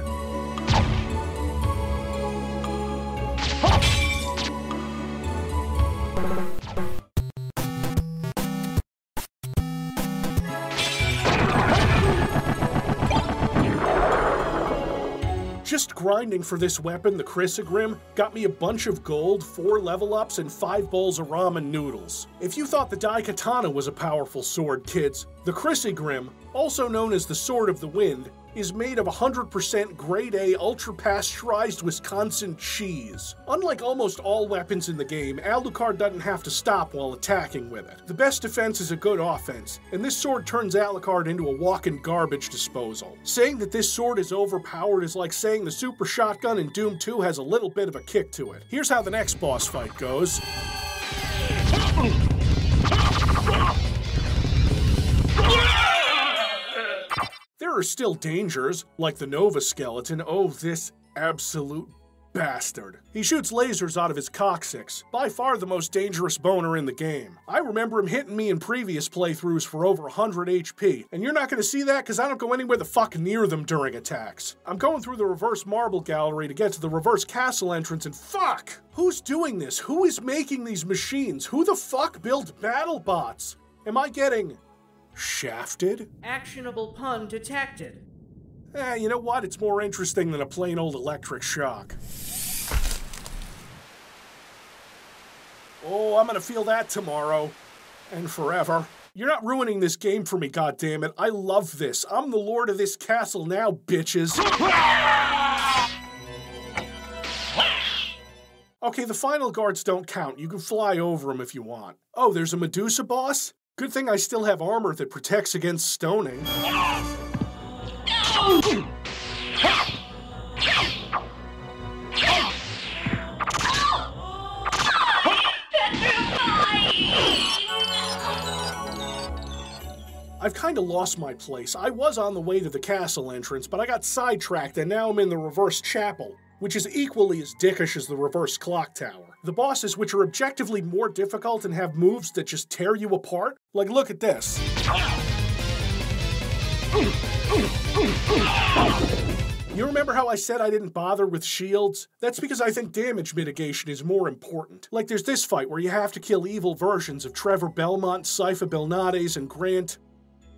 Just grinding for this weapon, the Chrysogrim, got me a bunch of gold, 4 level ups, and 5 bowls of ramen noodles. If you thought the Daikatana was a powerful sword, kids, the Chrysogrim, also known as the Sword of the Wind, is made of 100% grade A ultra-pasteurized Wisconsin cheese. Unlike almost all weapons in the game, Alucard doesn't have to stop while attacking with it. The best defense is a good offense, and this sword turns Alucard into a walking garbage disposal. Saying that this sword is overpowered is like saying the super shotgun in Doom 2 has a little bit of a kick to it. Here's how the next boss fight goes. There are still dangers, like the Nova Skeleton. Oh, this absolute bastard. He shoots lasers out of his coccyx, by far the most dangerous boner in the game. I remember him hitting me in previous playthroughs for over 100 HP, and you're not gonna see that because I don't go anywhere the fuck near them during attacks. I'm going through the reverse marble gallery to get to the reverse castle entrance, and fuck! Who's doing this? Who is making these machines? Who the fuck built battle bots? Am I getting... shafted? Actionable pun detected. You know what? It's more interesting than a plain old electric shock. Oh, I'm gonna feel that tomorrow. And forever. You're not ruining this game for me, goddammit. I love this. I'm the lord of this castle now, bitches. Okay, the final guards don't count. You can fly over them if you want. Oh, there's a Medusa boss? Good thing I still have armor that protects against stoning. I've kinda lost my place. I was on the way to the castle entrance, but I got sidetracked and now I'm in the reverse chapel, which is equally as dickish as the reverse clock tower. The bosses, which are objectively more difficult and have moves that just tear you apart, like look at this. You remember how I said I didn't bother with shields? That's because I think damage mitigation is more important. Like there's this fight where you have to kill evil versions of Trevor Belmont, Sypha Belnades, and Grant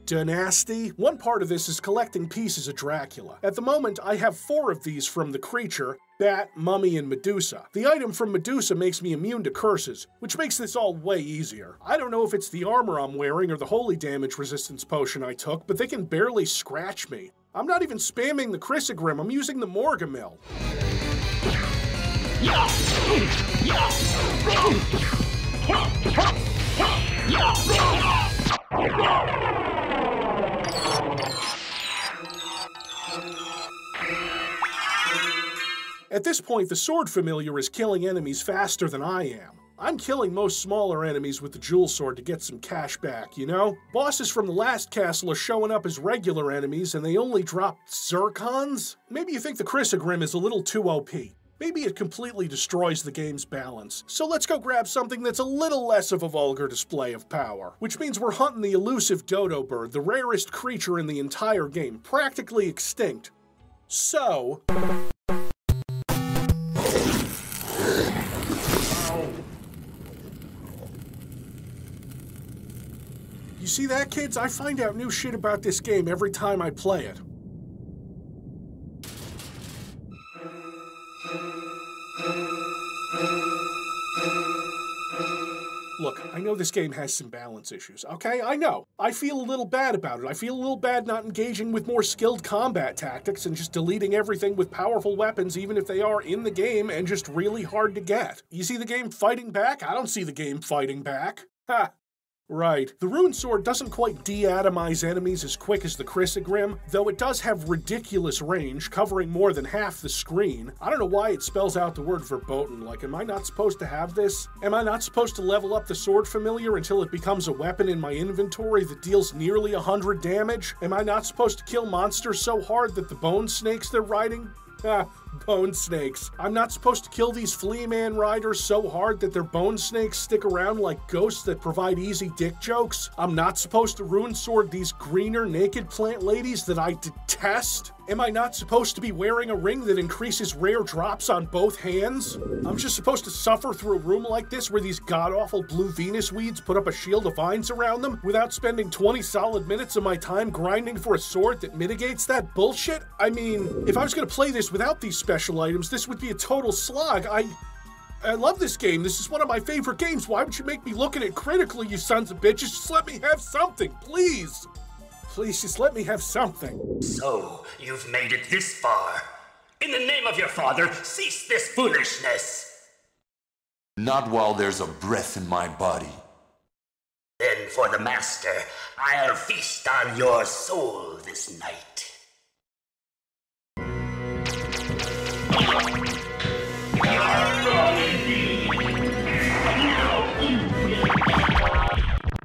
Dynasty. One part of this is collecting pieces of Dracula. At the moment, I have 4 of these from the creature, Bat, Mummy, and Medusa. The item from Medusa makes me immune to curses, which makes this all way easier. I don't know if it's the armor I'm wearing or the holy damage resistance potion I took, but they can barely scratch me. I'm not even spamming the Chrysogrim, I'm using the Morgamil. At this point, the sword familiar is killing enemies faster than I am. I'm killing most smaller enemies with the jewel sword to get some cash back, you know? Bosses from the last castle are showing up as regular enemies and they only dropped zircons? Maybe you think the Chrysogrim is a little too OP. Maybe it completely destroys the game's balance. So let's go grab something that's a little less of a vulgar display of power. Which means we're hunting the elusive dodo bird, the rarest creature in the entire game, practically extinct. So... You see that, kids? I find out new shit about this game every time I play it. Look, I know this game has some balance issues, okay? I know. I feel a little bad about it. I feel a little bad not engaging with more skilled combat tactics and just deleting everything with powerful weapons, even if they are in the game and just really hard to get. You see the game fighting back? I don't see the game fighting back. Ha! Right. The rune sword doesn't quite de-atomize enemies as quick as the Chrysogrim, though it does have ridiculous range, covering more than half the screen. I don't know why it spells out the word verboten. Like, am I not supposed to have this? Am I not supposed to level up the sword familiar until it becomes a weapon in my inventory that deals nearly 100 damage? Am I not supposed to kill monsters so hard that the bone snakes they're riding? Bone snakes. I'm not supposed to kill these flea man riders so hard that their bone snakes stick around like ghosts that provide easy dick jokes. I'm not supposed to rune sword these greener naked plant ladies that I detest. Am I not supposed to be wearing a ring that increases rare drops on both hands? I'm just supposed to suffer through a room like this where these god-awful blue Venus weeds put up a shield of vines around them without spending 20 solid minutes of my time grinding for a sword that mitigates that bullshit? I mean, if I was gonna play this without these special items, this would be a total slog. I love this game. This is one of my favorite games. Why would you make me look at it critically, you sons of bitches? Just let me have something, please. Please, just let me have something. So, you've made it this far. In the name of your father, cease this foolishness. Not while there's a breath in my body. Then for the master, I'll feast on your soul this night.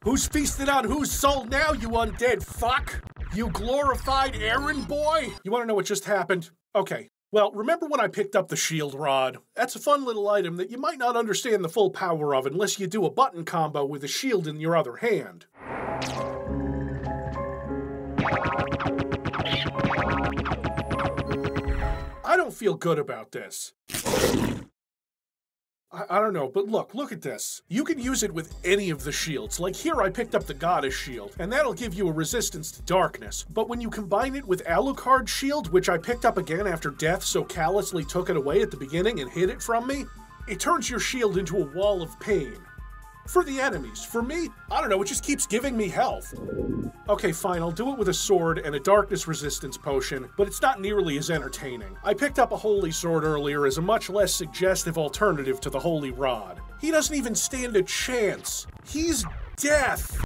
Who's feasting on whose soul now, you undead fuck? You glorified errand boy? You wanna know what just happened? Okay. Well, remember when I picked up the shield rod? That's a fun little item that you might not understand the full power of unless you do a button combo with a shield in your other hand. I don't feel good about this. I don't know, but look at this. You can use it with any of the shields. Like here I picked up the Goddess Shield, and that'll give you a resistance to darkness. But when you combine it with Alucard's shield, which I picked up again after Death so callously took it away at the beginning and hid it from me, it turns your shield into a wall of pain. For the enemies. For me, I don't know, it just keeps giving me health. Okay, fine, I'll do it with a sword and a darkness resistance potion, but it's not nearly as entertaining. I picked up a holy sword earlier as a much less suggestive alternative to the holy rod. He doesn't even stand a chance. He's death.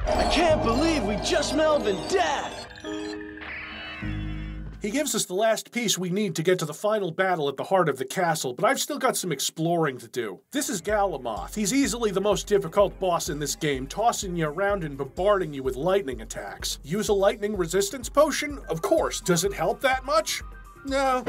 I can't believe we just Melvin death! He gives us the last piece we need to get to the final battle at the heart of the castle, but I've still got some exploring to do. This is Galamoth. He's easily the most difficult boss in this game, tossing you around and bombarding you with lightning attacks. Use a lightning resistance potion? Of course. Does it help that much? No.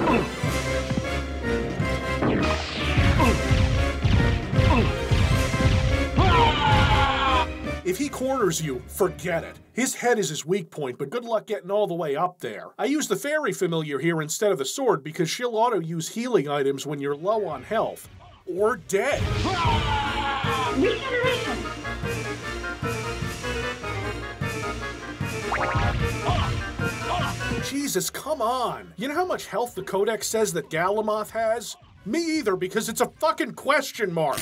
If he corners you, forget it. His head is his weak point, but good luck getting all the way up there. I use the fairy familiar here instead of the sword because she'll auto-use healing items when you're low on health. Or dead. Jesus, come on. You know how much health the Codex says that Galamoth has? Me either, because it's a fucking question mark.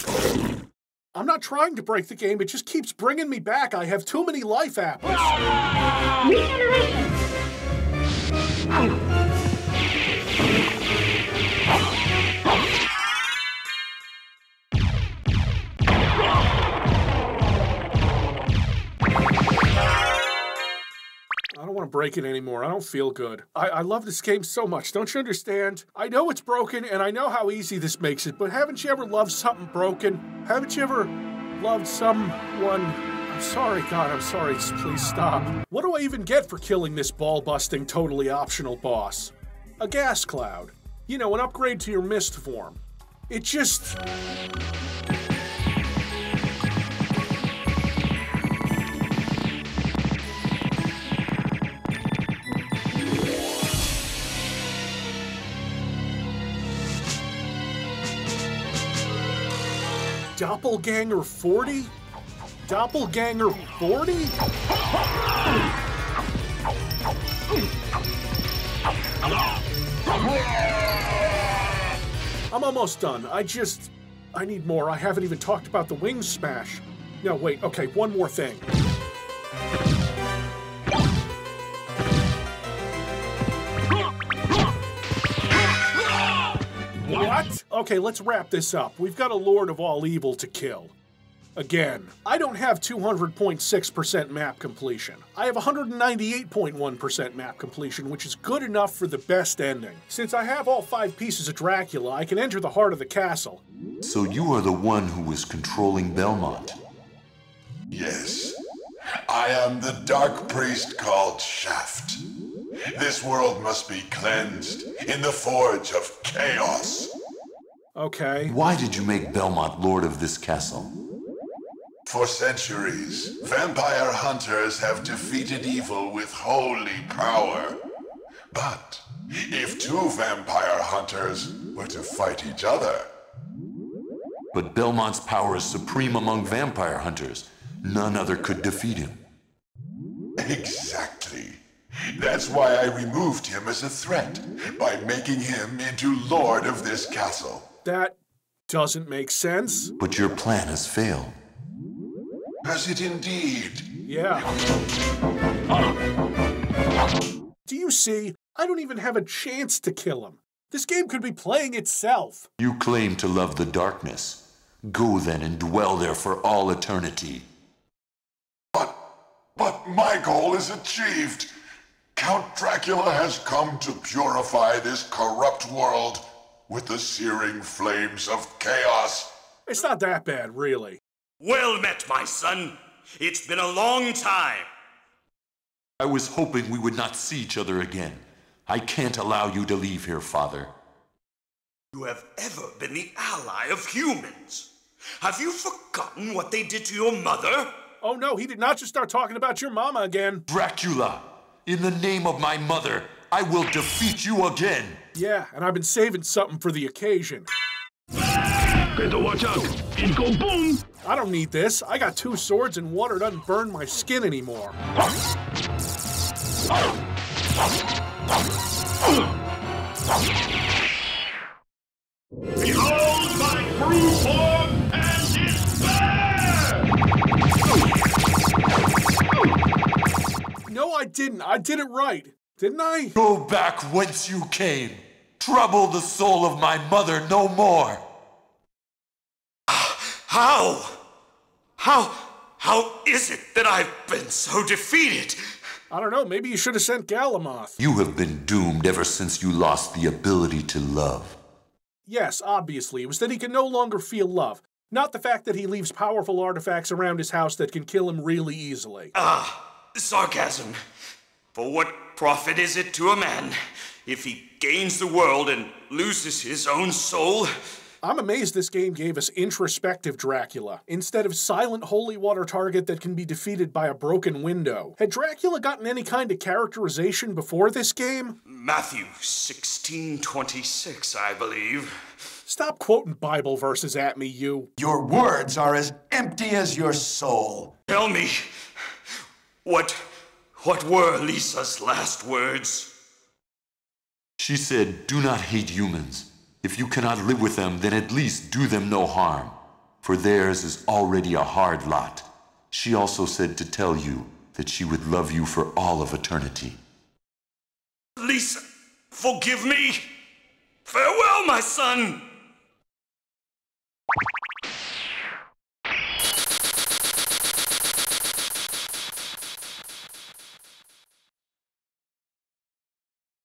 I'm not trying to break the game, it just keeps bringing me back. I have too many life apples. I don't want to break it anymore. I don't feel good. I love this game so much. Don't you understand? I know it's broken, and I know how easy this makes it, but haven't you ever loved something broken? Haven't you ever loved someone... I'm sorry, God, I'm sorry. Please stop. What do I even get for killing this ball-busting, totally optional boss? A gas cloud. You know, an upgrade to your mist form. It just... Doppelganger 40? Doppelganger 40? I'm almost done. I need more. I haven't even talked about the wing smash. No, wait, okay, one more thing. What? Okay, let's wrap this up. We've got a Lord of all evil to kill. Again, I don't have 200.6% map completion. I have 198.1% map completion, which is good enough for the best ending. Since I have all 5 pieces of Dracula, I can enter the heart of the castle. So you are the one who was controlling Belmont? Yes. I am the dark priest called Shaft. This world must be cleansed in the forge of chaos. Okay. Why did you make Belmont lord of this castle? For centuries, vampire hunters have defeated evil with holy power. But if 2 vampire hunters were to fight each other... But Belmont's power is supreme among vampire hunters. None other could defeat him. Exactly. That's why I removed him as a threat, by making him into lord of this castle. That doesn't make sense. But your plan has failed. Has it indeed? Yeah. Do you see? I don't even have a chance to kill him. This game could be playing itself. You claim to love the darkness. Go then and dwell there for all eternity. But my goal is achieved. Count Dracula has come to purify this corrupt world with the searing flames of chaos. It's not that bad, really. Well met, my son. It's been a long time. I was hoping we would not see each other again. I can't allow you to leave here, Father. You have ever been the ally of humans. Have you forgotten what they did to your mother? Oh no, he did not just start talking about your mama again. Dracula, in the name of my mother, I will defeat you again. Yeah, and I've been saving something for the occasion. Better watch out. It go boom. I don't need this. I got 2 swords and water doesn't burn my skin anymore. Behold my true form and despair! No, I didn't. I did it right. Didn't I? Go back whence you came. Trouble the soul of my mother no more. How is it that I've been so defeated? I don't know, maybe you should have sent Galamoth. You have been doomed ever since you lost the ability to love. Yes, obviously, it was that he can no longer feel love. Not the fact that he leaves powerful artifacts around his house that can kill him really easily. Sarcasm. For what profit is it to a man if he gains the world and loses his own soul? I'm amazed this game gave us introspective Dracula, instead of silent holy water target that can be defeated by a broken window. Had Dracula gotten any kind of characterization before this game? Matthew 16:26, I believe. Stop quoting Bible verses at me, you. Your words are as empty as your soul. Tell me, what were Lisa's last words? She said, "Do not hate humans. If you cannot live with them, then at least do them no harm, for theirs is already a hard lot." She also said to tell you that she would love you for all of eternity. Lisa, forgive me. Farewell, my son.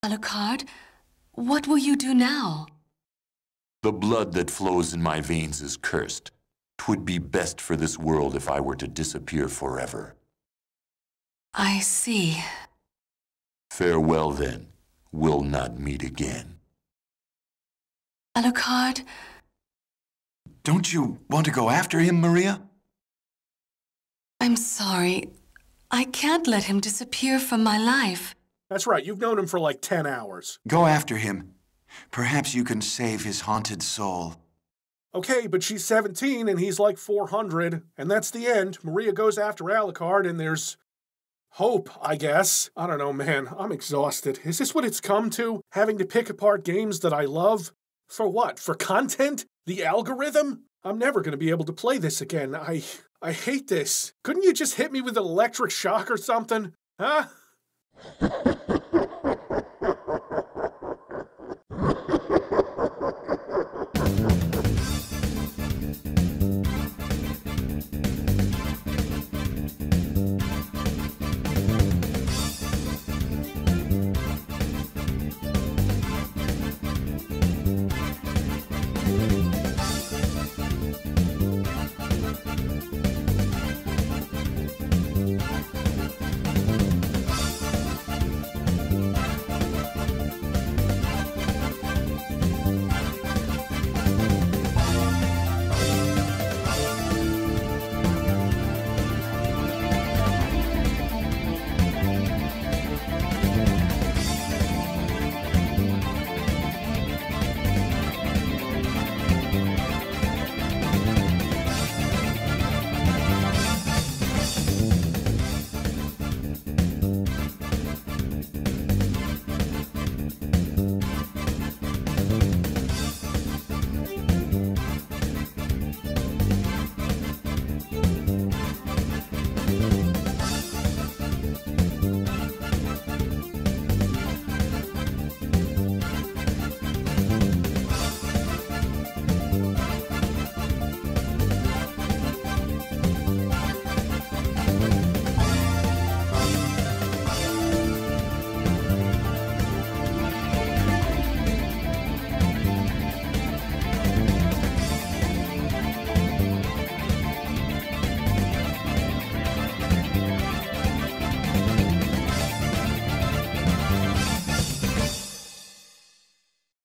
Alucard, what will you do now? The blood that flows in my veins is cursed. 'Twould be best for this world if I were to disappear forever. I see. Farewell, then. We'll not meet again. Alucard? Don't you want to go after him, Maria? I'm sorry. I can't let him disappear from my life. That's right, you've known him for like 10 hours. Go after him. Perhaps you can save his haunted soul. Okay, but she's 17 and he's like 400, and that's the end. Maria goes after Alucard and there's hope, I guess. I don't know, man. I'm exhausted. Is this what it's come to? Having to pick apart games that I love? For what? For content? The algorithm? I'm never going to be able to play this again. I hate this. Couldn't you just hit me with an electric shock or something? Huh?